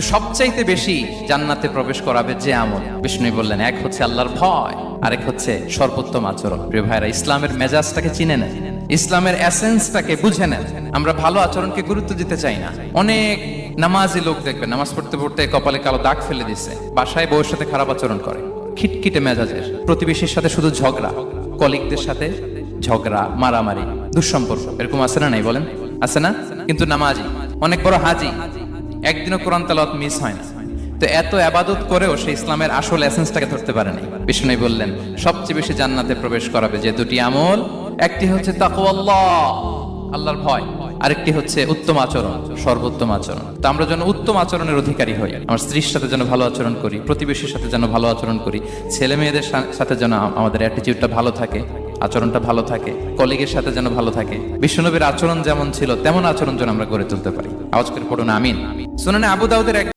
সবচাইতে বেশি জান্নাতে প্রবেশ করাবে যে আমল, বিষ্ণু বললেন, এক হচ্ছে আল্লাহর ভয়, আরেক হচ্ছে সর্বোত্তম আচরণ। প্রিয় ভাইরা, ইসলামের মেজাজটাকে চিনে নেন, ইসলামের এসেন্সটাকে বুঝে নেন। আমরা ভালো আচরণকে গুরুত্ব দিতে চাই না। অনেক নামাজি লোক দেখবেন নামাজ পড়তে পড়তে কপালে কালো দাগ ফেলে দিচ্ছে, বাসায় বউয়ের সাথে খারাপ আচরণ করে, খিটখিটে মেজাজের, প্রতিবেশীর সাথে শুধু ঝগড়া, কলিগদের সাথে ঝগড়া, মারামারি, দুঃসম্পর্ক, এরকম আছে না? নাই বলেন, আছে না? কিন্তু নামাজি, অনেক বড় হাজি, একদিনও কোরআন তেলাওয়াত মিস হয় না। তো এত আবাদত করেও সে ইসলামের আসল এসেন্সটাকে ধরতে পারেনি। বিষ্ণু বললেন, সবচেয়ে বেশি জান্নাতে প্রবেশ করাবে যে দুটি আমল, একটি হচ্ছে তাকওয়াল্লাহ, আল্লাহর ভয়, আরেকটি হচ্ছে উত্তম আচরণ, সর্বোত্তম আচরণ। তো আমরা যেন উত্তম আচরণের অধিকারী হই, আমার স্ত্রীর সাথে যেন ভালো আচরণ করি, প্রতিবেশীর সাথে যেন ভালো আচরণ করি, ছেলে মেয়েদের সাথে যেন আমাদের অ্যাটিটিউডটা ভালো থাকে, আচরণটা ভালো থাকে, কলিগের সাথে যেন ভালো থাকে। বিশ্বনবীর আচরণ যেমন ছিল তেমন আচরণ যেন আমরা গড়ে তুলতে পারি। আওয়াজ করে পড়ুন আমিন। শুনানে আবু দাউদের